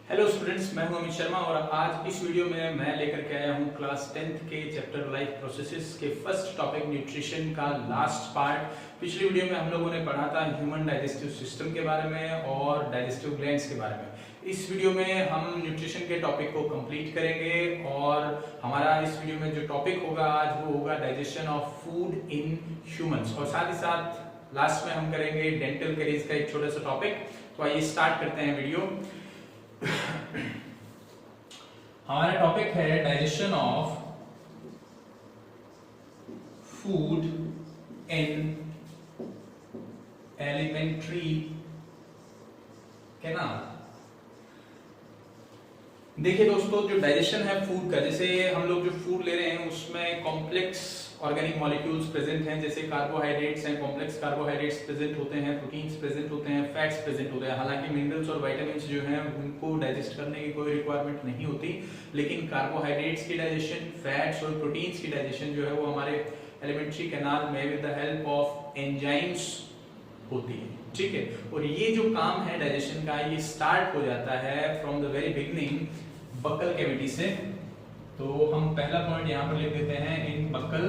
Hello students, मैं हूं अमित शर्मा और आज इस वीडियो में मैं लेकर के आया हूं क्लास 10th के चैप्टर लाइफ प्रोसेसेस के फर्स्ट टॉपिक न्यूट्रिशन का लास्ट पार्ट। पिछली वीडियो में हम लोगों ने पढ़ा था ह्यूमन डाइजेस्टिव सिस्टम के बारे में और डाइजेस्टिव ग्लैंड्स के बारे में। इस वीडियो में हम न्यूट्रिशन के टॉपिक को कंप्लीट करेंगे और हमारा इस वीडियो में जो टॉपिक होगा आज वो होगा digestion of food in humans, और साथ ही साथ लास्ट में हम करेंगे डेंटल कैरीज का एक छोटा सा टॉपिक। तो आइए स्टार्ट करते हैं वीडियो। हमारा टॉपिक है digestion of food in alimentary canal. देखिए दोस्तों, जो डाइजेशन है फूड का, जैसे हम लोग जो फूड ले रहे हैं उसमें कॉम्प्लेक्स ऑर्गेनिक मॉलिक्यूल्स प्रेजेंट हैं, जैसे कार्बोहाइड्रेट्स हैं, कॉम्प्लेक्स कार्बोहाइड्रेट्स प्रेजेंट होते हैं, प्रोटीन्स प्रेजेंट होते हैं, फैट्स प्रेजेंट होते हैं। हालांकि मिनरल्स और विटामिन्स जो हैं उनको डाइजेस्ट करने की कोई रिक्वायरमेंट नहीं होती, लेकिन कार्बोहाइड्रेट्स की डाइजेशन, फैट्स और प्रोटीन्स की डाइजेशन जो है वो हमारे एलिमेंट्री कैनाल में with the help of enzymes होती है। ठीक है, और ये जो काम है डाइजेशन का ये स्टार्ट हो जाता है from the very beginning buccal cavity से। तो हम पहला पॉइंट यहां पर लिख देते हैं, इन बक्कल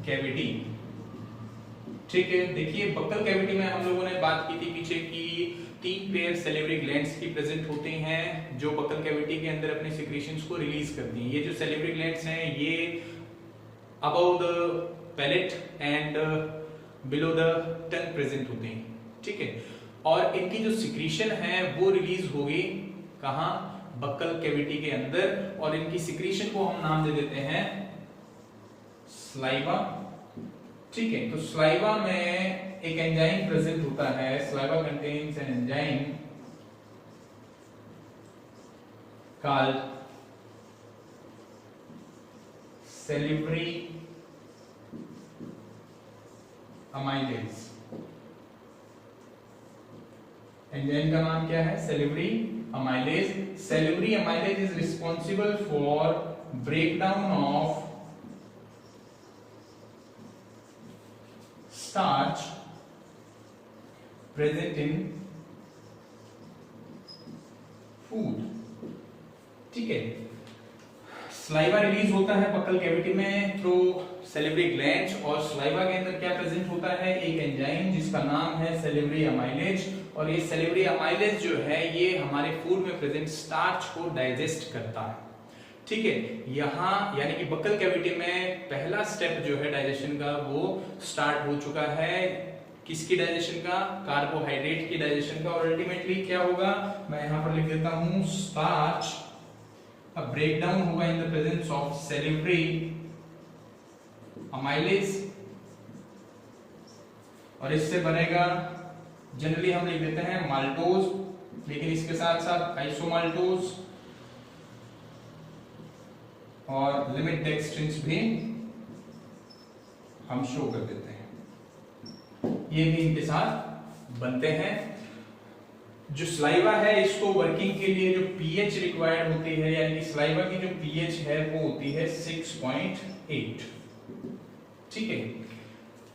कैविटी। ठीक है, देखिए बक्कल कैविटी में हम लोगों ने बात की थी पीछे की 3 पेयर सैलिवरी ग्लैंड्स की प्रेजेंट होती हैं जो बक्कल कैविटी के अंदर अपने सिक्रीशंस को रिलीज करती हैं। ये जो सैलिवरी ग्लैंड्स हैं ये above the palate and below the tongue present होते हैं। ठीक है, और इनकी जो सिक्रीशन है वो रिलीज होगी कहां? बक्कल कैविटी के अंदर, और इनकी सिक्रीशन को हम नाम दे देते हैं स्लाइवा। ठीक है, तो स्लाइवा में एक एंजाइम प्रेजेंट होता है। Saliva contains an enzyme called salivary amylase. Enzyme का नाम क्या है? Salivary amylase. Salivary amylase is responsible for breakdown of starch present in food। ठीक है, स्लाइवा रिलीज होता है बक्कल कैविटी में थ्रू सैलिवरी ग्लैंड्स, और स्लाइवा के अंदर क्या प्रेजेंट होता है? एक एंजाइम जिसका नाम है सैलिवरी अमाइलेज। और ये सैलिवरी अमाइलेज जो है ये हमारे फूड में प्रेजेंट स्टार्च को डाइजेस्ट करता है। ठीक है, यहाँ यानी कि बक्कल कैविटी में पहला स्टेप जो है डाइजेशन का वो स्टार्ट हो चुका है। किसकी डाइजेशन का? कार्बोहाइड्रेट की डाइजेशन का। और अल्टीमेटली क्या होगा? मैं यहाँ पर लिख देता हूँ, स्टार्च का ब्रेकडाउन होगा in the presence of salivary amylase, और इससे बनेगा, जनरली हम लिख देते हैं माल्टोज, लेकिन इसके साथ साथ आइसोमाल्टोज और लिमिट डेक्स्ट्रिन्स भी हम शो कर देते हैं, ये भी इनके साथ बनते हैं। जो स्लाइवा है इसको वर्किंग के लिए जो पीएच रिक्वायर्ड होती है, यानी कि स्लाइवा की जो पीएच है वो होती है 6.8। ठीक है,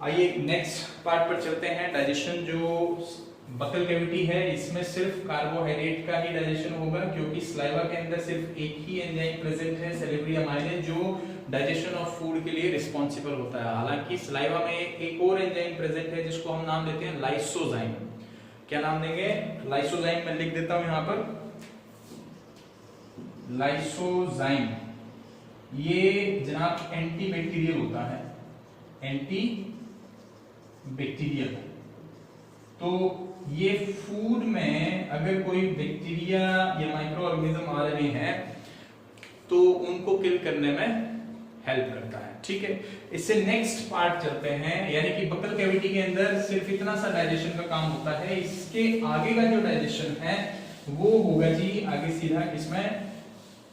आइए नेक्स्ट पार्ट पर चलते हैं। डाइजेशन जो बक्कल कैविटी है इसमें सिर्फ कार्बोहाइड्रेट का ही डाइजेशन होगा, क्योंकि स्लाइवा के अंदर सिर्फ एक ही एंजाइम प्रेजेंट है सैलिवरी अमाइलेज जो डाइजेशन ऑफ फूड के लिए रिस्पॉन्सिबल होता है। हालांकि स्लाइवा में एक और एंजाइम प्रेजेंट है जिसको हम नाम देते हैं लाइसोजाइम। क्या नाम देंगे? लाइसोजाइम। मैं लिख देता हूं यहां पर, लाइसोजाइम। ये जनाब एंटी बैक्टीरियल होता है, एंटी बैक्टीरियल। तो ये फूड में अगर कोई बैक्टीरिया या माइक्रो ऑर्गेनिज्म आ रहे हैं तो उनको किल करने में हेल्प करता है। ठीक है, इससे नेक्स्ट पार्ट चलते हैं, यानी कि बक्कल कैविटी के अंदर सिर्फ इतना सा डाइजेशन का काम होता है। इसके आगे का जो डाइजेशन है वो होगा जी आगे सीधा किसमें?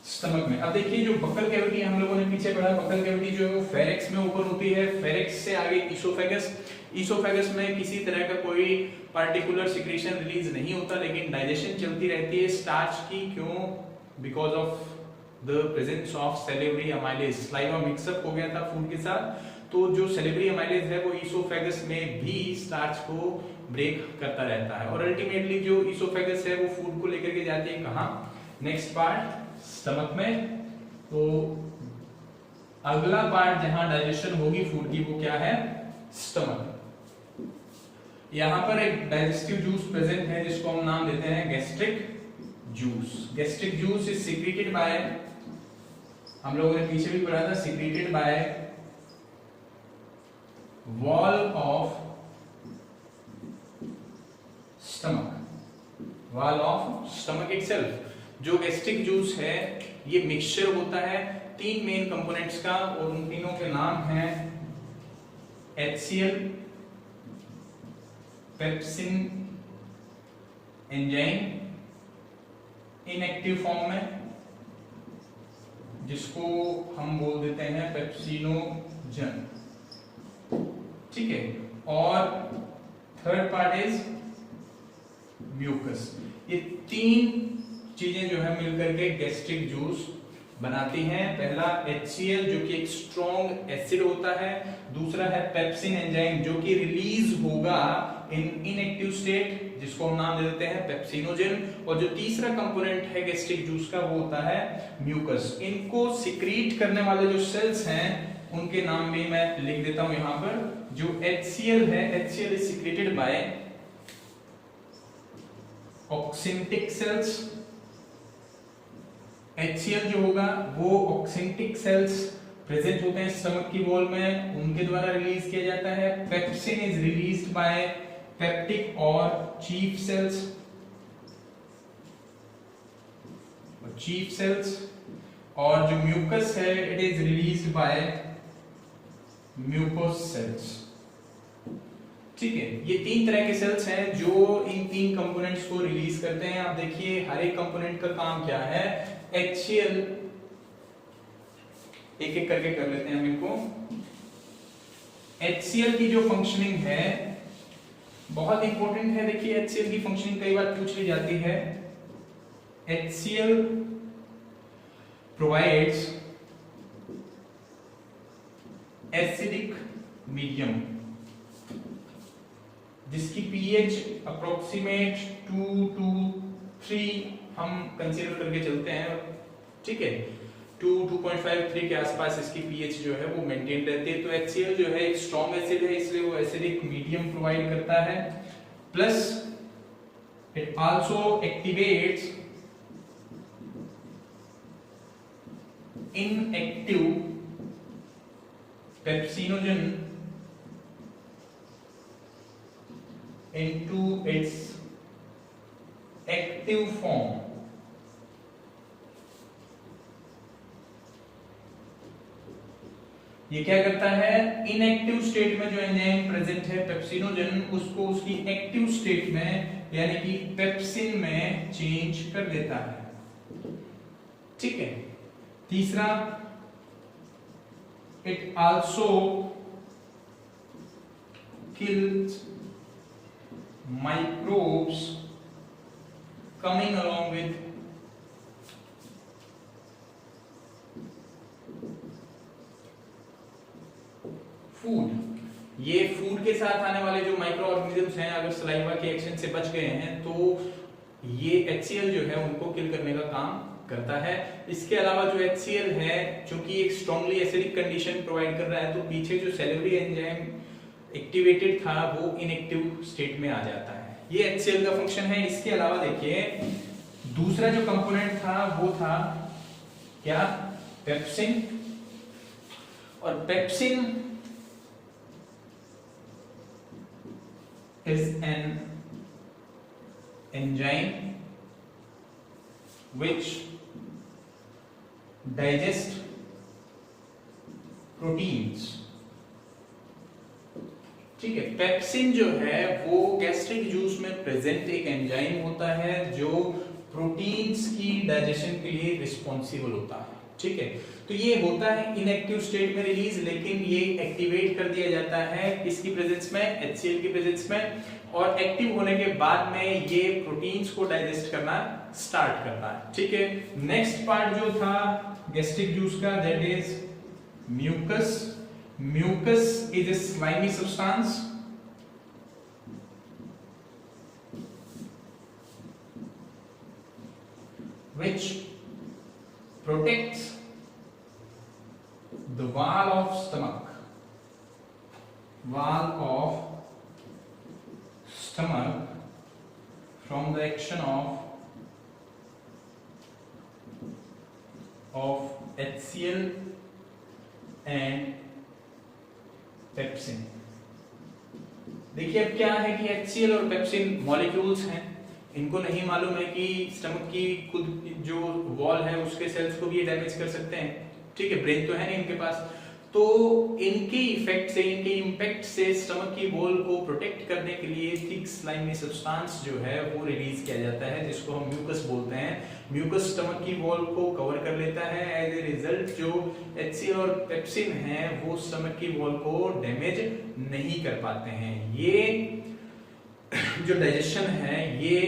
स्टमक में। अब देखिए जो बक्कल कैविटी हम लोगों ने पीछे पढ़ा, बक्कल कैविटी जो है वो फेरेक्स में ओपन होती है, फेरेक्स से आगे इसोफेगस। इसोफेगस में किसी तरह का कोई पार्टिकुलर सिक्रीशन रिलीज नहीं होता, लेकिन डाइजेशन चलती रहती है स्टार्च की। क्यों? Because of the presence of salivary amylase. Saliva mix up हो गया था फूड के साथ, तो जो सैलिवरी अमाइलेज है वो इसोफेगस में भी स्टार्च को ब्रेक करता रहता है, और अल्टीमेटली जो इसोफेगस है वो फूड को लेकर के जाती है कहाँ, नेक्स्ट पार्ट स्टमक में। तो अगला पार्ट जहां डाइजेशन होगी फूड की वो क्या है, स्टमक। यहां पर एक डाइजेस्टिव जूस प्रेजेंट है जिसको हम नाम देते हैं gastric juice. Gastric juice is secreted by, हम लोगों ने पीछे भी पढ़ा था, secreted by wall of stomach, wall of stomach itself. जो गैस्ट्रिक जूस है ये मिक्सचर होता है 3 मेन कंपोनेंट्स का, और उन तीनों के नाम हैं HCl, pepsin enzyme inactive form में, जिसको हम बोल देते हैं पेप्सिनोजन, ठीक है, और थर्ड पार्ट इज म्यूकस। ये 3 चीजें जो है मिलकर के गैस्ट्रिक जूस बनाती हैं। पहला HCl जो कि एक स्ट्रॉन्ग एसिड होता है, दूसरा है पेप्सिन एंजाइम जो कि रिलीज होगा इन इनएक्टिव स्टेट, जिसको हम नाम दे देते हैं पेप्सिनोजन, और जो तीसरा कंपोनेंट है गैस्ट्रिक जूस का वो होता है म्यूकस। इनको सिक्रीट करने वाले जो सेल्स हैं उनके नाम भी मैं लिख देता हूं यहां पर। जो HCl है, HCl is secreted by oxyntic cells. HCl जो होगा वो ऑक्सिंटिक सेल्स प्रेजेंट होते हैं स्टमक की वॉल में, उनके द्वारा रिलीज किया जाता है। Pepsin is released by peptic और चीफ सेल्स, और जो म्यूकस है it is released by mucous cells, ठीक है। ये 3 तरह के सेल्स हैं जो इन 3 कंपोनेंट्स को रिलीज करते हैं। आप देखिए हर एक कंपोनेंट का काम क्या है। HCl एक एक करके कर लेते हैं हम इनको। HCl की जो फंक्शनिंग है बहुत इंपॉर्टेंट है। देखिए HCl की फंक्शनिंग कई बार पूछ ली जाती है। HCl प्रोवाइड्स एसिडिक मीडियम जिसकी pH अप्रोक्सीमेट 2 to 3 हम कंसीडर करके चलते हैं, ठीक है। 2.5-3 के आसपास इसकी pH जो है वो मेंटेन रहती है। तो HCl जो है एक स्ट्रॉन्ग एसिड है, इसलिए वो एसिडिक मीडियम प्रोवाइड करता है। Plus it also activates inactive pepsinogen into its active form। ये क्या करता है, इनएक्टिव स्टेट में जो एंजाइम प्रेजेंट है पेप्सिनोजन, उसको उसकी एक्टिव स्टेट में यानी कि पेप्सिन में चेंज कर देता है, ठीक है। तीसरा, it also kills microbes coming along with food। ये फूड के साथ आने वाले जो माइक्रो ऑर्गेनिजम्स हैं, अगर सलाइवा के एक्शन से बच गए हैं तो ये HCl जो है उनको किल करने का काम करता है। इसके अलावा जो HCl है चूंकि एक स्ट्रांगली एसिडिक कंडीशन प्रोवाइड कर रहा है, तो पीछे जो सेलेबरी एंजाइम एक्टिवेटेड था वो इनएक्टिव स्टेट में आ जाता है। ये HCl का फंक्शन है। इसके अलावा देखिए दूसरा जो कंपोनेंट था वो था क्या, पेप्सिन। और pepsin is an enzyme which digest proteins, ठीक है। पेप्सिन जो है वो गैस्ट्रिक जूस में प्रेजेंट एक एंजाइम होता है जो प्रोटीन्स की डाइजेशन के लिए रिस्पॉन्सिबल होता है, ठीक है। तो ये होता है इनएक्टिव स्टेट में रिलीज, लेकिन ये एक्टिवेट कर दिया जाता है किसकी प्रेजेंस में, HCl की प्रेजेंस में। और एक्टिव होने के बाद में ये प्रोटीन्स को डाइजेस्ट करना स्टार्ट करता है, ठीक है। नेक्स्ट पार्ट जो था गैस्ट्रिक जूस का, that is mucus. Mucus is a slimy substance which protects the wall of stomach from the action of HCl and pepsin. देखिए अब क्या है कि HCl और पेप्सिन मॉलिक्यूल्स हैं, इनको नहीं मालूम है कि स्टमक की खुद जो वॉल है उसके सेल्स को भी ये डैमेज कर सकते हैं, ठीक है, ब्रेन तो है नहीं इनके पास, तो इनके इफेक्ट से, इनके इम्पैक्ट से स्टमक की वॉल को प्रोटेक्ट करने के लिए थिक स्लाइमी सब्सटेंस जो है वो रिलीज किया जाता है, जिसको हम म्यूकस बोलते हैं। म्यूकस स्टमक की वॉल को कवर कर लेता है। एज ए रिजल्ट जो HCl और पेप्सिन है वो स्टमक की वॉल को डैमेज नहीं कर पाते हैं। ये जो डाइजेशन है, ये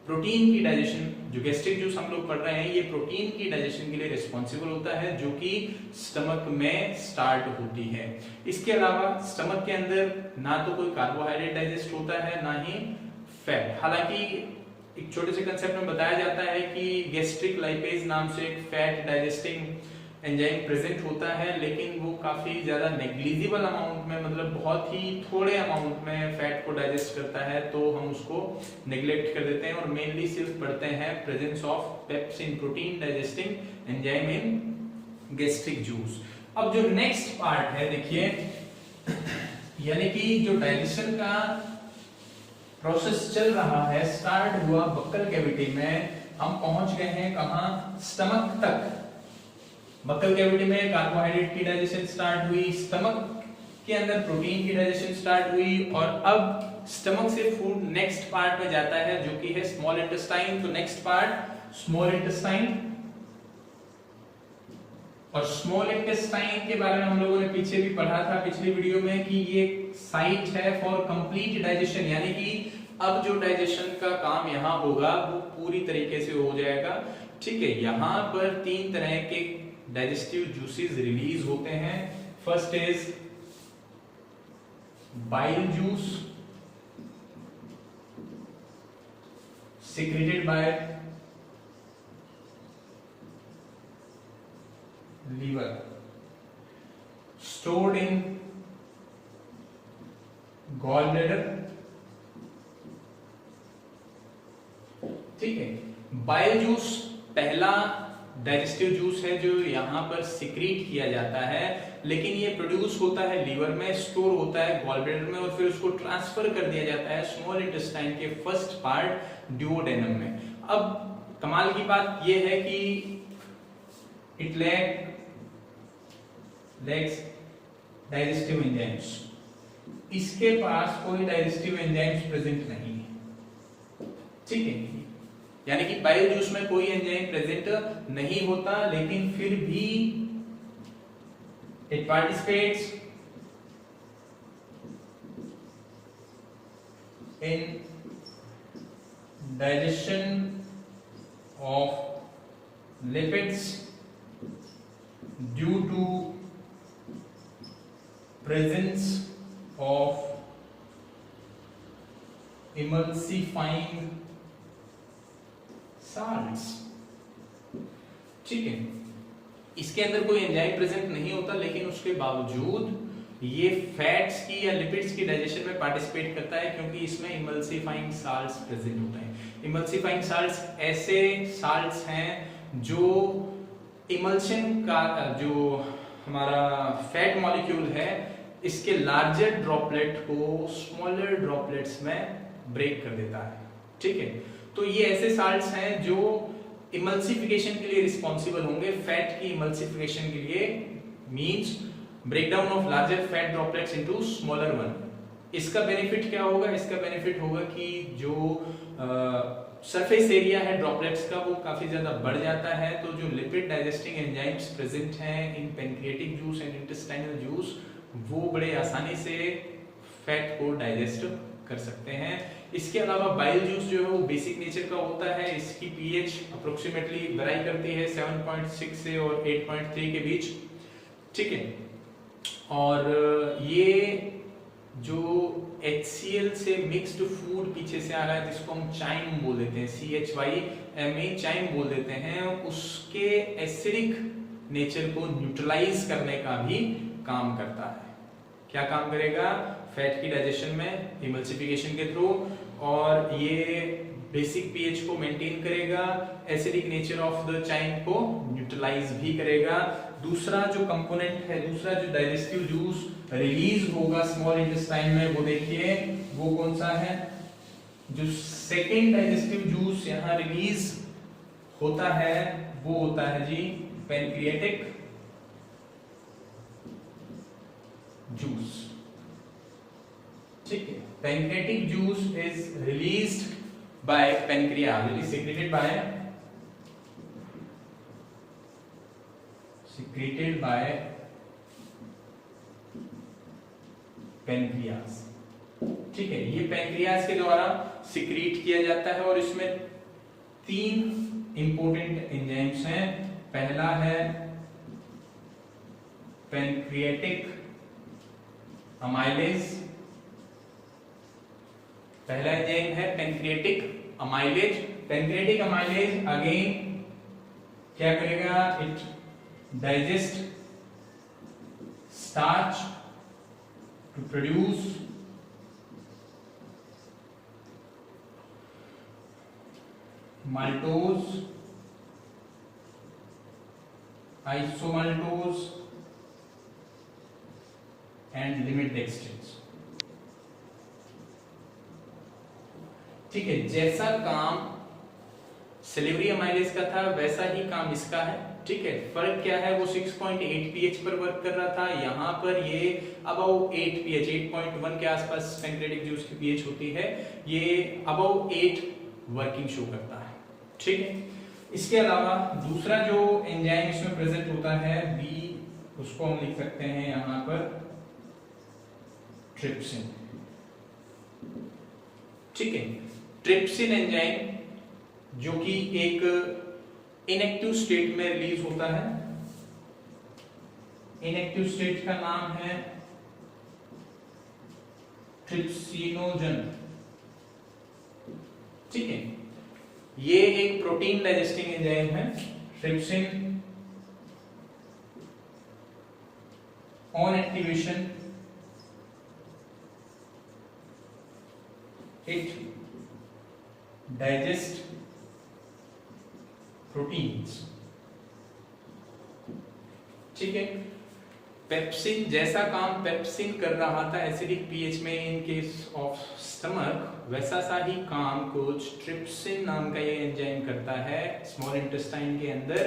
प्रोटीन की डाइजेशन, जो गैस्ट्रिक जूस हम लोग पढ़ रहे हैं, ये प्रोटीन की डाइजेशन के लिए रिस्पॉन्सिबल होता है, जो कि स्टमक में स्टार्ट होती है। इसके अलावा स्टमक के अंदर ना तो कोई कार्बोहाइड्रेट डाइजेस्ट होता है, ना ही फैट। हालांकि एक छोटे से कंसेप्ट में बताया जाता है कि गैस्ट्रिक लाइपेज नाम से एक फैट डाइजेस्टिंग एंजाइम प्रेजेंट होता है, लेकिन वो काफी ज्यादा नेग्लिजिबल अमाउंट में, मतलब बहुत ही थोड़े अमाउंट में फैट को डाइजेस्ट करता है, तो हम उसको नेग्लेक्ट कर देते हैं और मेनली सिर्फ पढ़ते हैं presence of pepsin, protein digesting enzyme in gastric juice. अब जो नेक्स्ट पार्ट है देखिए, यानी कि जो डाइजेशन का प्रोसेस चल रहा है, स्टार्ट हुआ बक्कल कैविटी में, हम पहुंच गए हैं कहां, स्टमक तक। बक्कल कैविटी में कार्बोहाइड्रेट की डाइजेशन स्टार्ट हुई, स्टमक के अंदर प्रोटीन की डाइजेशन स्टार्ट हुई, और अब स्टमक से फूड नेक्स्ट पार्ट में जाता है जो कि है स्मॉल इंटेस्टाइन। तो नेक्स्ट पार्ट स्मॉल इंटेस्टाइन, और स्मॉल इंटेस्टाइन के बारे में हम लोगों ने पीछे भी पढ़ा था पिछली वीडियो में कि ये साइट है फॉर कंप्लीट डाइजेशन, यानी कि अब जो डाइजेशन का काम यहाँ होगा वो पूरी तरीके से हो जाएगा, ठीक है। यहाँ पर 3 तरह के डाइजेस्टिव जूसेस रिलीज होते हैं। First is bile juice secreted by liver, stored in gallbladder, ठीक है। बाइल जूस पहला डाइजेस्टिव जूस है जो यहाँ पर सिक्रीट किया जाता है, लेकिन ये प्रोड्यूस होता है लीवर में, स्टोर होता है गॉलब्लैडर में, और फिर उसको ट्रांसफर कर दिया जाता है स्मॉल इंटेस्टाइन के फर्स्ट पार्ट ड्यूओडेनम में। अब कमाल की बात ये है कि इट लैक्स डाइजेस्टिव एंजाइम्स, इसके पास कोई डाइजेस्टिव एंजाइम्स प्रेजेंट नहीं है, ठीक है। यानी कि बाइल जूस में कोई एंजाइम प्रेजेंट नहीं होता, लेकिन फिर भी it participates in digestion of lipids due to presence of emulsifying salts, ठीक है। इसके अंदर कोई एंजाइम प्रेजेंट नहीं होता, लेकिन उसके बावजूद ये फैट्स की या लिपिड्स की डाइजेशन में पार्टिसिपेट करता है, क्योंकि इसमें इमल्सिफाइंग साल्ट्स प्रेजेंट होते हैं। इमल्सिफाइंग साल्ट्स ऐसे साल्ट्स हैं जो इमल्शन का जो हमारा फैट मॉलिक्यूल है, इसके लार्जर ड्रॉपलेट को स्मॉलर ड्रॉपलेट्स में ब्रेक कर देता है, ठीक है। तो ये ऐसे साल्ट्स हैं जो इमल्सिफिकेशन के लिए रिस्पॉन्सिबल होंगे, फैट की इमल्सिफिकेशन के लिए, means breakdown of larger fat droplets into smaller one. इसका बेनिफिट क्या होगा? इसका बेनिफिट होगा कि जो सरफेस एरिया है ड्रॉपलेट्स का वो काफी ज्यादा बढ़ जाता है, तो जो लिपिड डाइजेस्टिंग एंजाइम्स प्रेजेंट हैं in pancreatic juice and intestinal juice, वो बड़े आसानी से फैट को डाइजेस्ट कर सकते हैं। इसके अलावा बाइल जूस जो है वो बेसिक नेचर का होता है, इसकी पीएच अप्रोक्सीमेटली वेरी करती है 7.6 से और 8.3 के बीच, ठीक है। और ये जो HCl से मिक्स्ड फूड पीछे से आ रहा है जिसको हम चाइम बोल देते हैं, CHYMA चाइम बोल देते हैं, उसके एसिडिक नेचर को न्यूट्रलाइज करने का भी काम करता है। क्या काम करेगा? फैट की डाइजेशन में इमल्सिफिकेशन के थ्रू, और ये बेसिक पीएच को मेंटेन करेगा, acidic nature of the chyme को न्यूट्रलाइज भी करेगा। दूसरा जो कंपोनेंट है, दूसरा जो डाइजेस्टिव जूस रिलीज होगा स्मॉल इंटेस्टाइन में, वो देखिए वो कौन सा है? जो सेकेंड डाइजेस्टिव जूस यहाँ रिलीज होता है वो होता है जी पैनक्रियाटिक जूस। ठीक है, pancreatic juice is released bye pancreas, it is secreted by pancreas. ठीक है, ये पैनक्रियाज के द्वारा सिक्रीट किया जाता है और इसमें 3 इंपॉर्टेंट एंजाइम्स हैं। पहला है पैनक्रियाटिक अमाइलेज, पहला एंजाइम है pancreatic amylase. Pancreatic amylase again क्या करेगा? It digest starch to produce maltose, isomaltose and limit dextrins। ठीक है, जैसा काम सिलिवरी अमाइलेज का था वैसा ही काम इसका है। ठीक है, फर्क क्या है? वो 6.8 pH पर वर्क कर रहा था, यहाँ पर ये अबाउट 8 pH 8.1 के आसपास पैनक्रियाटिक जूस की pH होती है, ये अबाउट 8 वर्किंग शो करता है। ठीक है, इसके अलावा दूसरा जो एंजाइम इसमें प्रेजेंट होता है बी, उसको हम लिख सकते हैं यहां पर ट्रिप्सिन। ठीक है, ट्रिप्सिन एंजाइम जो कि एक इनएक्टिव स्टेट में रिलीज होता है। इनएक्टिव स्टेट का नाम है ट्रिप्सिनोजन। ठीक है, ये एक प्रोटीन डाइजेस्टिंग एंजाइम है। Trypsin on activation it digest proteins. ठीक है, पेप्सिन जैसा काम पेप्सिन कर रहा था एसिडिक पीएच में इन केस ऑफ स्टमक, वैसा सा ही काम कुछ ट्रिप्सिन नाम का ये एंजाइम करता है स्मॉल इंटेस्टाइन के अंदर।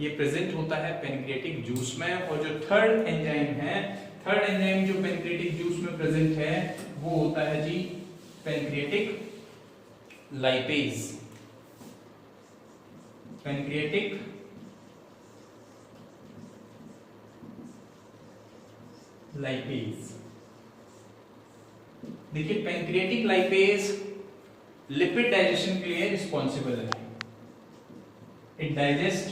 ये प्रेजेंट होता है पैनक्रियाटिक जूस में। और जो थर्ड एंजाइम है, थर्ड एंजाइम जो पैनक्रियाटिक जूस में प्रेजेंट है वो होता है जी पैनक्रियाटिक लाइपेज। Pancreatic lipase. देखिए, पैनक्रियाटिक लाइपेज लिपिड डाइजेशन के लिए रिस्पॉन्सिबल है। It digest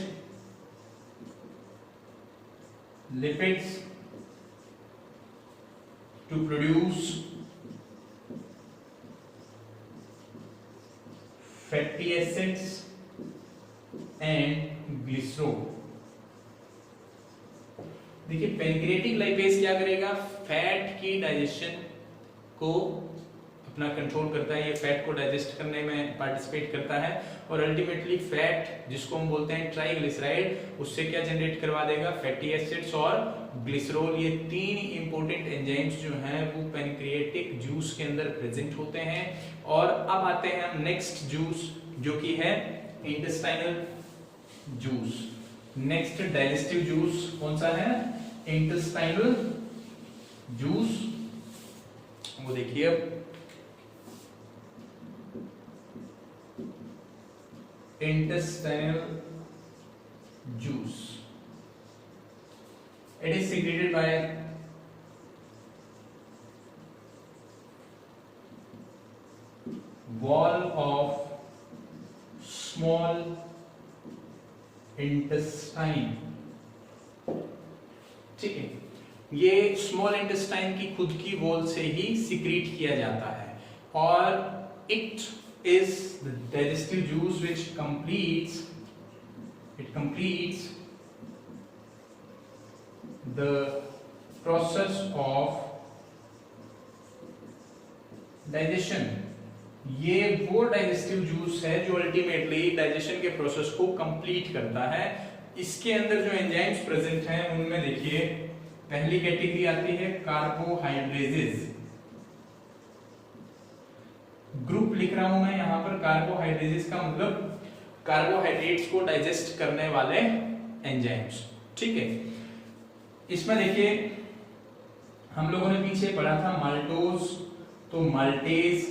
lipids to produce fatty acids and glycerol. देखिए, पैनक्रियाटिक लाइपेज क्या करेगा? फैट की डाइजेशन को अपना कंट्रोल करता है, ये फैट को डाइजेस्ट करने में पार्टिसिपेट करता है और अल्टीमेटली फैट जिसको हम बोलते हैं ट्राइग्लिसराइड, उससे क्या जनरेट करवा देगा? फैटी एसिड्स और ग्लिसरॉल। ये 3 इंपॉर्टेंट एंजाइम्स जो हैं वो पैनक्रियाटिक जूस के अंदर प्रेजेंट होते हैं। और अब आते हैं हम नेक्स्ट जूस जो कि है intestinal juice. Next digestive juice कौन सा है? Intestinal juice. वो देखिए, अब intestinal juice, it is secreted by wall of small intestine। ठीक है, ये स्मॉल इंटेस्टाइन की खुद की वॉल से ही सिक्रीट किया जाता है, और it is the digestive juice which completes the process of digestion। ये वो डाइजेस्टिव जूस है जो अल्टीमेटली डाइजेशन के प्रोसेस को कंप्लीट करता है। इसके अंदर जो एंजाइम्स प्रेजेंट हैं उनमें देखिए पहली कैटेगरी आती है कार्बोहाइड्रेजेस। ग्रुप लिख रहा हूं मैं यहां पर, कार्बोहाइड्रेजेस का मतलब कार्बोहाइड्रेट्स को डाइजेस्ट करने वाले एंजाइम्स, ठीक है। इसमें देखिए हम लोगों ने पीछे पढ़ा था माल्टोज, तो माल्टेज,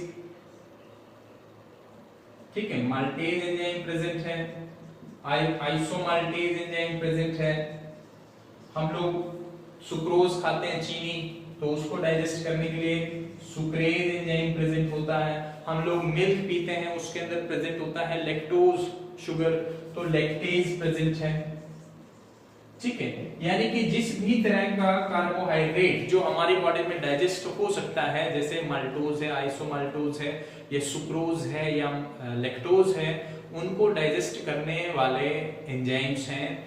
ठीक है, माल्टेज एंजाइम प्रेजेंट है, आइसोमाल्टेज एंजाइम प्रेजेंट है। हम लोग सुक्रोज खाते हैं चीनी, तो उसको डाइजेस्ट करने के लिए सुक्रेज एंजाइम प्रेजेंट होता है। हम लोग मिल्क पीते हैं, उसके अंदर प्रेजेंट होता है लैक्टोज शुगर, तो लैक्टेज प्रेजेंट है, ठीक है। यानी कि जिस भी तरह का कार्बोहाइड्रेट जो हमारी बॉडी में डाइजेस्ट हो सकता है, जैसे माल्टोज है, आइसोमाल्टोज है, या सुक्रोज है, या लैक्टोज है, उनको डाइजेस्ट करने वाले एंजाइम्स हैं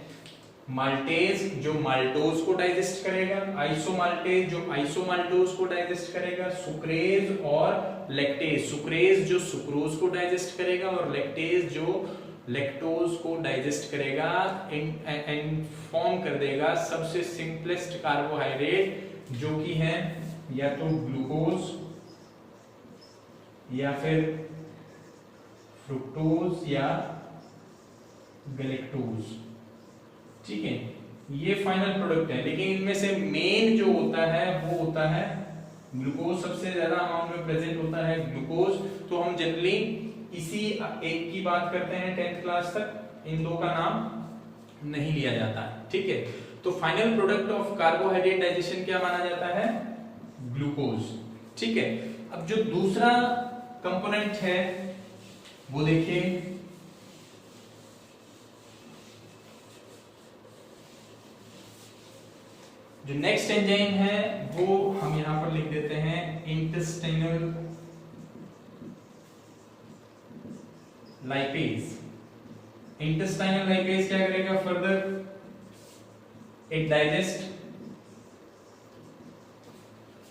माल्टेज जो माल्टोज को डाइजेस्ट करेगा, आइसोमाल्टेज जो आइसोमाल्टोज को डाइजेस्ट करेगा, सुक्रेज और लैक्टेज, सुक्रेज जो सुक्रोज को डाइजेस्ट करेगा और लैक्टेज जो लैक्टोज को डाइजेस्ट करेगा एंड फॉर्म कर देगा सबसे सिंपलेस्ट कार्बोहाइड्रेट जो कि है या तो ग्लूकोज या फिर फ्रुक्टोज या गैलेक्टोज, ठीक है। ये फाइनल प्रोडक्ट है, लेकिन इनमें से मेन जो होता है वो होता है ग्लूकोज। सबसे ज्यादा अमाउंट में प्रेजेंट होता है ग्लूकोज। तो हम जनरली इसी एक की बात करते हैं 10th क्लास तक, इन दो का नाम नहीं लिया जाता है, ठीक है। तो final product of carbohydrate digestion क्या माना जाता है? ग्लूकोज, ठीक है। अब जो दूसरा कंपोनेंट है वो देखिए, जो नेक्स्ट एंजाइम है वो हम यहां पर लिख देते हैं इंटेस्टाइनल लाइपेज। इंटेस्टाइनल लाइपेज क्या करेगा? Further it digest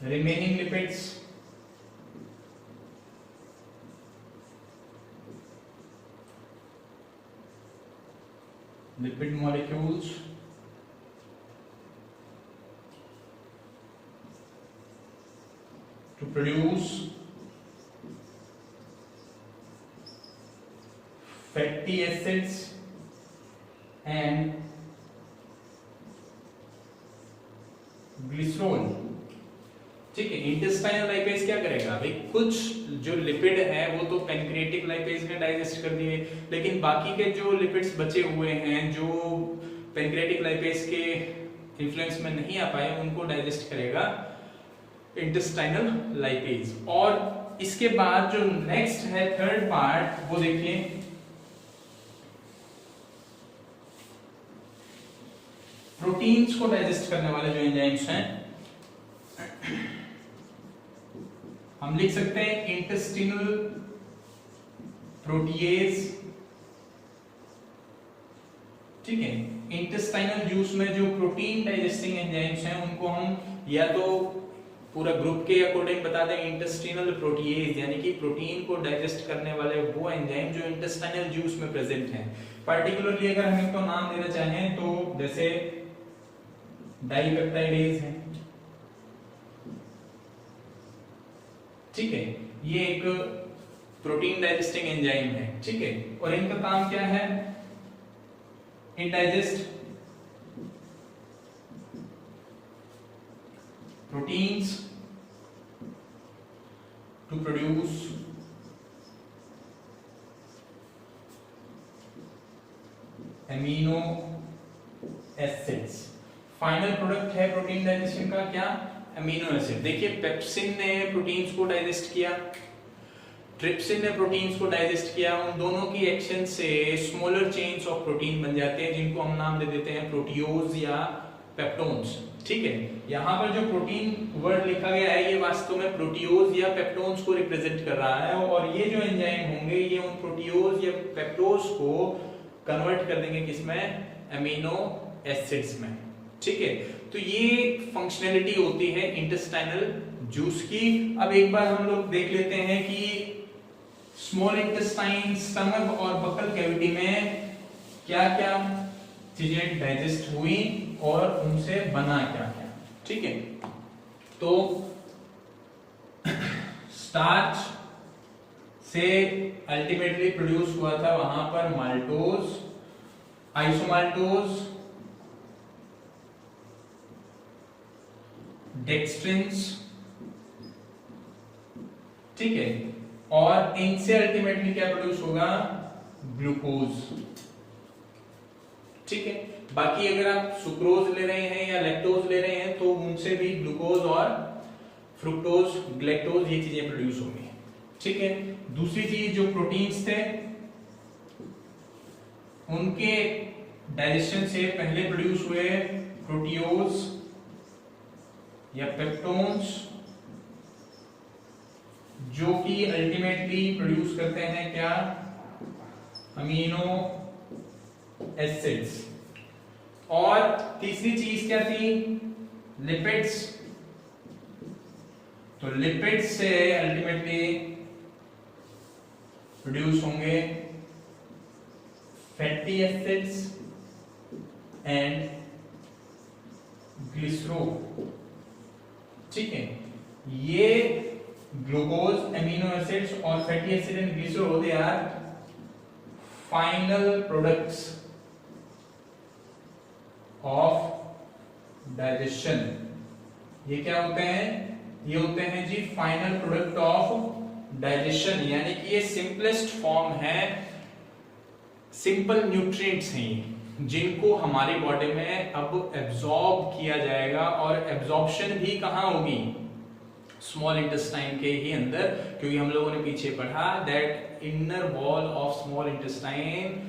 remaining lipids, lipid molecules to produce fatty acids and glycerol, ठीक है। इंटेस्टाइनल लाइपेज क्या करेगा भाई? कुछ जो लिपिड है वो तो पैनक्रिएटिक लाइपेज ने डाइजेस्ट कर दिए, लेकिन बाकी के जो लिपिड्स बचे हुए हैं जो पैनक्रिएटिक लाइपेज के इन्फ्लुएंस में नहीं आ पाए, उनको डाइजेस्ट करेगा इंटेस्टाइनल लाइपेज। और इसके बाद जो नेक्स्ट है थर्ड पार्ट, वो देखिए प्रोटीन्स को डाइजेस्ट करने वाले जो एंजाइम्स हैं, हम लिख सकते हैं इंटेस्टिनल प्रोटीएज, ठीक है। इंटेस्टाइनल जूस में जो प्रोटीन डाइजेस्टिंग एंजाइम्स हैं उनको हम या तो पूरा ग्रुप के अकॉर्डिंग बता दें इंटेस्टिनल प्रोटीएज, यानी कि प्रोटीन को डाइजेस्ट करने वाले वो एंजाइम जो इंटेस्टाइनल जूस में प्रेजेंट हैं। पर्टिकुलरली अगर हम इनको नाम देना चाहें तो जैसे डाइपेप्टाइडेज है, ठीक है, ये एक प्रोटीन डाइजेस्टिंग एंजाइम है, ठीक है। और इनका काम क्या है? It digest proteins to produce amino acids. Final product है प्रोटीन डाइजेशन का क्या? Amino acid. देखिए पेप्सिन ने प्रोटीन्स को डाइजेस्ट किया, ट्रिप्सिन ने प्रोटीन्स को डाइजेस्ट किया, उन दोनों की एक्शन से स्मॉलर चेन्स ऑफ प्रोटीन बन जाते हैं जिनको हम नाम दे देते हैं प्रोटियोज या पेप्टोन्स। ठीक है, यहाँ पर जो प्रोटीन वर्ड लिखा गया है ये वास्तव में प्रोटियोज या पेप्टोन्स को रिप्रेजेंट कर रहा है, और ये जो एंजाइम होंगे ये उन प्रोटियोज या पेप्टोज को कन्वर्ट कर देंगे किसमें, अमीनो एसिड्स में। ठीक है, तो ये फंक्शनैलिटी होती है इंटेस्टाइनल जूस की। अब एक बार हम लोग देख लेते हैं कि स्मॉल इंटेस्टाइन, स्टमक और बकल कैविटी में क्या क्या चीजें डाइजेस्ट हुई और उनसे बना क्या क्या। ठीक है, तो स्टार्च से अल्टीमेटली प्रोड्यूस हुआ था वहां पर माल्टोज, आइसोमाल्टोज, डेक्स्ट्रिन्स। ठीक है, और इनसे अल्टीमेटली क्या प्रोड्यूस होगा, ग्लूकोज। ठीक है, बाकी अगर आप सुक्रोज ले रहे हैं या लैक्टोज ले रहे हैं तो उनसे भी ग्लूकोज और फ्रुक्टोज, ग्लैक्टोज ये चीजें प्रोड्यूस होंगी। ठीक है, दूसरी चीज जो प्रोटीन्स थे उनके डाइजेशन से पहले प्रोड्यूस हुए प्रोटियोज या पेप्टोन्स, जो कि अल्टीमेटली प्रोड्यूस करते हैं क्या, अमीनो एसिड्स। और तीसरी चीज क्या थी, लिपिड्स। तो लिपिड्स से अल्टीमेटली प्रोड्यूस होंगे फैटी एसिड्स एंड ग्लिसरॉल। ठीक है, ये ग्लूकोज, अमीनो एसिड्स और fatty acid and glycerol they are final products of digestion. ये क्या होते हैं, ये होते हैं जी फाइनल प्रोडक्ट ऑफ डाइजेशन, यानी कि ये सिंपलेस्ट फॉर्म है, सिंपल न्यूट्रिएंट्स हैं जिनको हमारी बॉडी में अब एब्जॉर्ब किया जाएगा, और एब्जॉर्प्शन भी कहां होगी, स्मॉल इंटेस्टाइन के ही अंदर, क्योंकि हम लोगों ने पीछे पढ़ा that inner wall of small intestine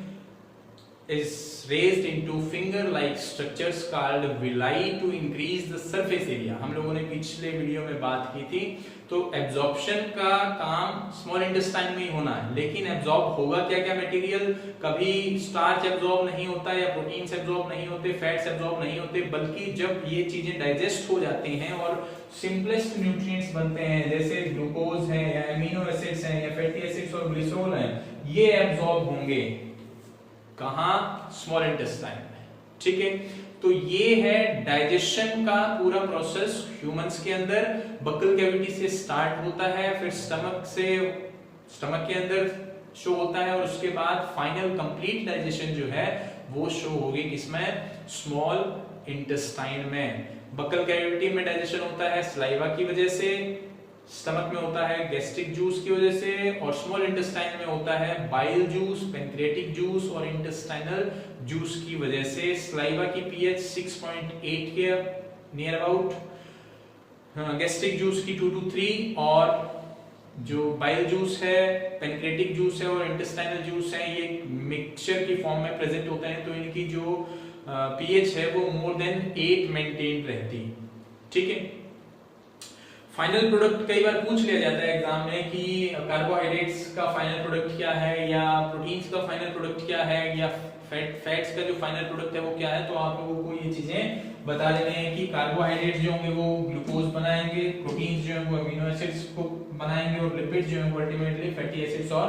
is raised into finger like structures called villi to increase the surface area। हम लोगों ने पिछले वीडियो में बात की थी। तो एब्जॉर्प्शन का काम स्मॉल इंटेस्टाइन में ही होना है, लेकिन एब्जॉर्ब होगा क्या क्या मटेरियल, कभी स्टार्च एब्जॉर्ब नहीं होता या प्रोटीन्स एब्जॉर्ब नहीं होते, फैट्स एब्जॉर्ब नहीं होते, बल्कि जब ये चीजें डाइजेस्ट हो जाती हैं और सिंपलेस्ट न्यूट्रिएंट्स बनते हैं जैसे ग्लूकोज है या अमीनो एसिड्स हैं या फैटी एसिड्स और ग्लिसरॉल हैं, ये एब्जॉर्ब होंगे कहां, स्मॉल इंटेस्टाइन में। ठीक है, तो ये है डाइजेशन का पूरा प्रोसेस ह्यूमंस के अंदर। बकल कैविटी से स्टार्ट होता है, फिर स्टमक के अंदर शो होता है, और उसके बाद फाइनल कंप्लीट डाइजेशन जो है वो शो होगी किसमें, स्मॉल इंटेस्टाइन में। बकल कैविटी में डाइजेशन होता है सलाइवा की वजह से, स्टमक में होता है गैस्ट्रिक जूस की वजह से, और स्मॉल इंटेस्टाइन में होता है बाइल जूस, पैंक्रियाटिक जूस और इंटेस्टाइनल जूस की वजह से। सलाइवा की पीएच 6.8 के नियर अबाउट, गैस्ट्रिक जूस की 2 to 3, और जो बाइल जूस है, पैंक्रियाटिक जूस है और इंटेस्टाइनल जूस है, ये मिक्सचर की फॉर्म में प्रेजेंट होते हैं, तो इनकी जो पीएच है वो मोर देन 8 मेंटेन रहती। ठीक है, फाइनल प्रोडक्ट कई बार पूछ लिया जाता है एग्जाम में कि कार्बोहाइड्रेट्स का फाइनल प्रोडक्ट क्या है, या प्रोटीन्स का फाइनल प्रोडक्ट क्या है, या फैट्स का जो फाइनल प्रोडक्ट है वो क्या है। तो आप लोगों को ये चीजें बता देने हैं कि कार्बोहाइड्रेट्स जो होंगे वो ग्लूकोज बनाएंगे, प्रोटीन्स जो है वो अमीनो एसिड्स को बनाएंगे, और लिपिड्स जो है वो अल्टीमेटली फैटी एसिड्स और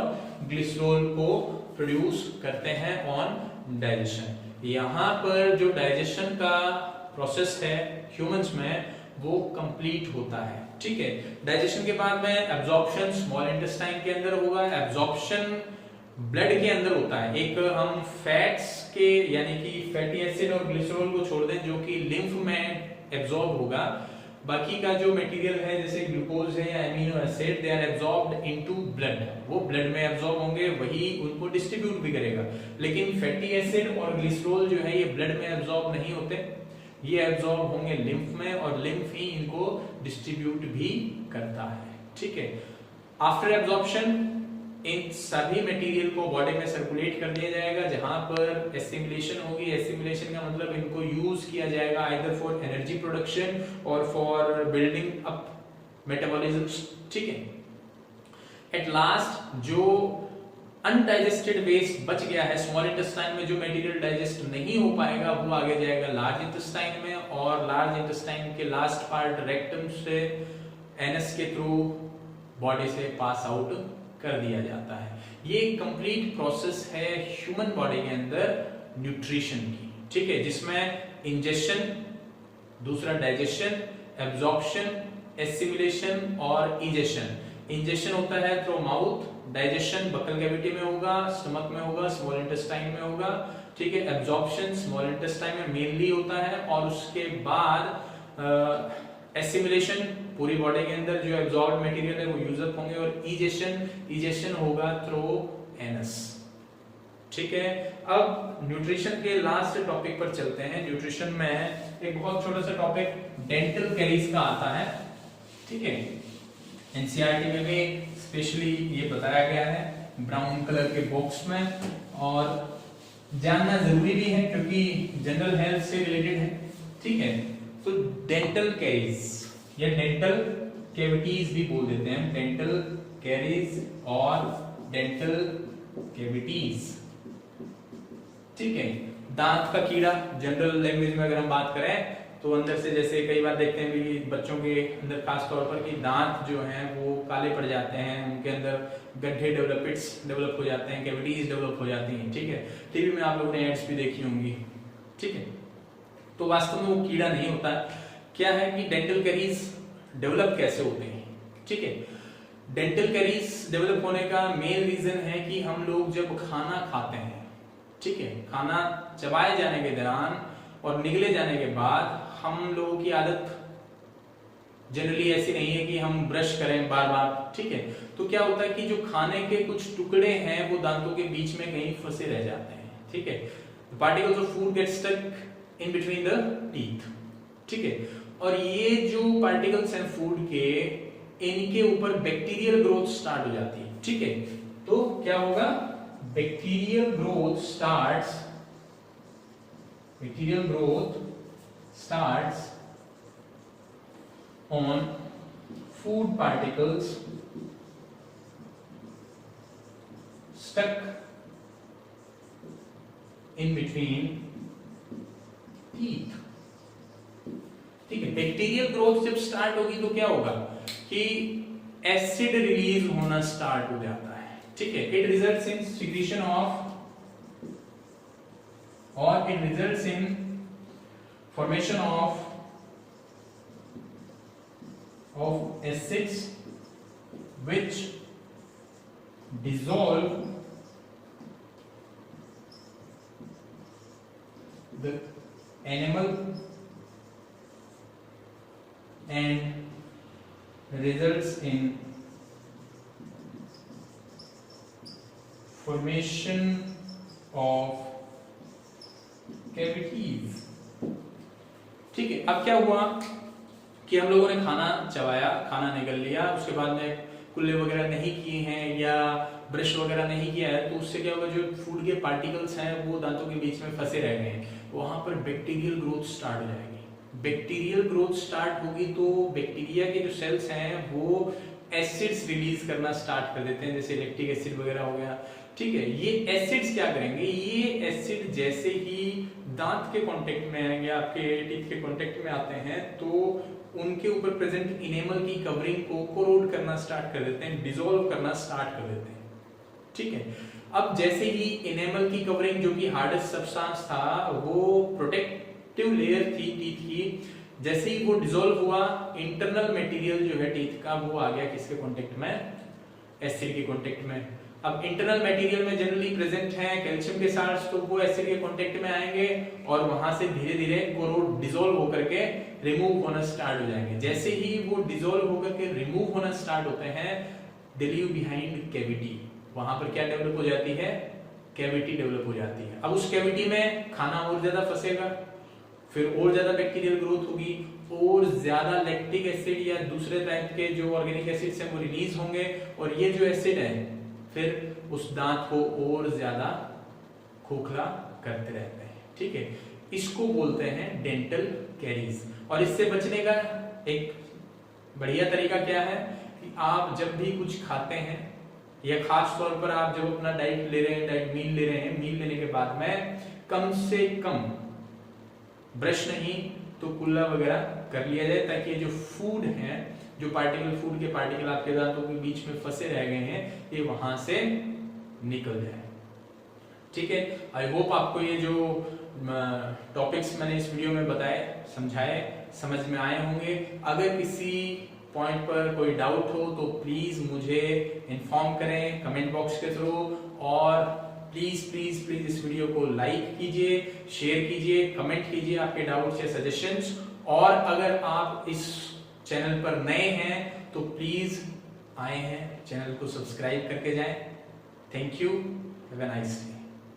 ग्लिसरॉल को प्रोड्यूस करते हैं ऑन डाइजेशन। यहाँ पर जो डाइजेशन का प्रोसेस है ह्यूमंस में वो कंप्लीट होता है। ठीक है, डाइजेशन के बाद में एब्जॉर्प्शन स्मॉल इंटेस्टाइन के अंदर होगा, एब्जॉर्प्शन ब्लड के अंदर होता है। एक हम फैट्स के यानी कि फैटी एसिड और ग्लिसरॉल को छोड़ दें जो कि लिम्फ में एब्जॉर्ब होगा, बाकी का जो मटेरियल है जैसे ग्लूकोज है या amino acid, they are absorbed into blood, वो ब्लड में एब्जॉर्ब होंगे, वही उनको डिस्ट्रीब्यूट भी करेगा। लेकिन फैटी एसिड और ग्लिसरॉल जो है ये ब्लड में एब्जॉर्ब नहीं होते, ये एब्जॉर्ब होंगे लिम्फ में, और लिम्फ ही इनको डिस्ट्रीब्यूट भी करता है। ठीक है, आफ्टर एब्जॉर्प्शन इन सभी मटेरियल को बॉडी में सर्कुलेट कर दिया जाएगा, जहां पर एसिमिलेशन होगी। एसिमिलेशन का मतलब इनको यूज किया जाएगा आइदर फॉर एनर्जी प्रोडक्शन और फॉर बिल्डिंग अप मेटाबॉलिज्म, ठीक है। एट लास्ट जो अनडाइजेस्टेड वेस्ट बच गया है स्मॉल इंटेस्टाइन में, जो मटेरियल डाइजेस्ट नहीं हो पाएगा, वो आगे जाएगा लार्ज इंटेस्टाइन में, और लार्ज इंटेस्टाइन के लास्ट पार्ट रेक्टम से एनस के थ्रू बॉडी से पास आउट कर दिया जाता है। ये कंप्लीट प्रोसेस है ह्यूमन बॉडी के अंदर न्यूट्रिशन की, ठीक है, जिसमें इंजेक्शन, दूसरा डाइजेशन, एब्जॉर्प्शन, एसिमिलेशन और इजेशन। इंजेक्शन होता है through mouth, digestion buccal cavity में होगा, स्टमक में होगा, स्मॉल इंटेस्टाइन में होगा, ठीक है। एब्जॉर्प्शन स्मॉल इंटेस्टाइन में मेनली होता है, और उसके बाद एसिमिलेशन पूरी बॉडी के अंदर जो एब्जॉर्ब मटेरियल है वो यूज अप होंगे, और इजेशन होगा थ्रू एनस, ठीक है। अब न्यूट्रिशन के लास्ट टॉपिक पर चलते हैं। न्यूट्रिशन में एक बहुत छोटा सा टॉपिक डेंटल कैरीज का आता है, ठीक है। एनसीईआरटी में भी स्पेशली ये बताया गया है ब्राउन कलर के बॉक्स में, और जानना जरूरी भी है क्योंकि जनरल हेल्थ से रिलेटेड है, ठीक है। तो डेंटल कैरीज या डेंटल कैविटीज भी बोल देते हैं, डेंटल कैरीज और डेंटल कैविटीज, ठीक है। दांत का कीड़ा जनरल लैंग्वेज में अगर हम बात करें तो अंदर से, जैसे कई बार देखते हैं भी बच्चों के अंदर खास तौर पर कि दांत जो हैं वो काले पड़ जाते हैं, उनके अंदर गड्ढे डेवलप हो जाते हैं, कैविटीज डेवलप हो जाती हैं, ठीक है। टीवी में आप लोगों ने एड्स भी देखी होंगी, ठीक है। तो वास्तव में वो कीड़ा नहीं होता। क्या है कि डेंटल कैरीज डेवलप कैसे होते हैं, ठीक है। डेंटल कैरीज डेवलप होने का मेन रीजन है कि हम लोग जब खाना खाते हैं, ठीक है, खाना चबाए जाने के दौरान और निगले जाने के बाद हम लोगों की आदत जनरली ऐसी नहीं है कि हम ब्रश करें बार बार, ठीक है। तो क्या होता है कि जो खाने के कुछ टुकड़े हैं वो दांतों के बीच में कहीं फंसे रह जाते हैं, ठीक है। Particles of food get stuck in between the teeth, ठीक है। और ये जो पार्टिकल्स हैं फूड के, इनके ऊपर बैक्टीरियल ग्रोथ स्टार्ट हो जाती है, ठीक है। तो क्या होगा, bacterial growth starts on food particles stuck in between teeth, ठीक है। बैक्टीरियल ग्रोथ जब स्टार्ट होगी तो क्या होगा कि एसिड रिलीज होना स्टार्ट हो जाता है, ठीक है। It results in secretion of, और it results in formation of acids which dissolve the animal and results in formation of cavities, ठीक है। अब क्या हुआ कि हम लोगों ने खाना चबाया, खाना निगल लिया, उसके बाद में कुल्ले वगैरह नहीं किए हैं या ब्रश वगैरह नहीं किया है, तो उससे क्या होगा, जो फूड के पार्टिकल्स हैं वो दांतों के बीच में फंसे रह गए हैं, वहां पर बैक्टीरियल ग्रोथ स्टार्ट हो जाएगी। बैक्टीरियल ग्रोथ स्टार्ट होगी तो बैक्टीरिया के जो सेल्स हैं वो एसिड्स रिलीज करना स्टार्ट कर देते हैं, जैसे लैक्टिक एसिड वगैरह हो गया, ठीक है। ये एसिड्स क्या करेंगे, ये एसिड जैसे ही दांत के कांटेक्ट में आएंगे, आपके टीथ के कांटेक्ट में आते हैं, तो उनके ऊपर प्रेजेंट इनेमल की कवरिंग को कोरोड करना स्टार्ट कर देते हैं, डिसॉल्व करना स्टार्ट कर देते हैं, ठीक है। अब जैसे ही इनेमल की कवरिंग, जो कि हार्डेस्ट सब्सटेंस था, वो प्रोटेक्टिव लेयर थी टीथ की, जैसे ही वो डिसॉल्व हुआ, इंटरनल मटेरियल जो है टीथ का वो आ गया किसके कांटेक्ट में, एसिड के कांटेक्ट में। अब इंटरनल मटेरियल में जनरली प्रेजेंट है कैल्शियम के साल्ट्स, तो वो एसिड के कांटेक्ट में आएंगे और वहां से धीरे धीरे कोरोड डिसॉल्व होकर के रिमूव होना स्टार्ट हो जाएंगे। जैसे ही वो डिसॉल्व होकर के रिमूव होना स्टार्ट होते हैं, दे लीव बिहाइंड कैविटी, वहां पर क्या डेवलप हो जाती है, कैविटी डेवलप हो जाती है। अब उस कैविटी में खाना और ज्यादा फंसेगा, फिर और ज्यादा बैक्टीरियल ग्रोथ होगी, और ज्यादा लैक्टिक एसिड या दूसरे टाइप के जो ऑर्गेनिक एसिड्स हैं वो रिलीज होंगे, और ये जो एसिड है फिर उस दांत को और ज्यादा खोखला करते रहते हैं। ठीक है, इसको बोलते हैं डेंटल कैरीज। और इससे बचने का एक बढ़िया तरीका क्या है कि आप जब भी कुछ खाते हैं या खास तौर पर आप जब अपना डाइट ले रहे हैं, डाइट मील ले रहे हैं, मील लेने के बाद में कम से कम ब्रश नहीं तो कुल्ला वगैरह कर लिया जाए, ताकि ये जो फूड है, जो पार्टिकल, फूड के पार्टिकल आपके दांतों के बीच में फंसे रह गए हैं, ये वहां से निकल जाए। ठीक है, आई होप आपको ये जो टॉपिक्स मैंने इस वीडियो में बताए, समझाए, समझ में आए होंगे। अगर किसी पॉइंट पर कोई डाउट हो तो प्लीज मुझे इन्फॉर्म करें कमेंट बॉक्स के थ्रू, और प्लीज प्लीज प्लीज इस वीडियो को लाइक कीजिए, शेयर कीजिए, कमेंट कीजिए आपके डाउट्स या सजेशंस। और अगर आप इस चैनल पर नए हैं तो प्लीज आए हैं चैनल को सब्सक्राइब करके जाएं। Thank you, have a nice day.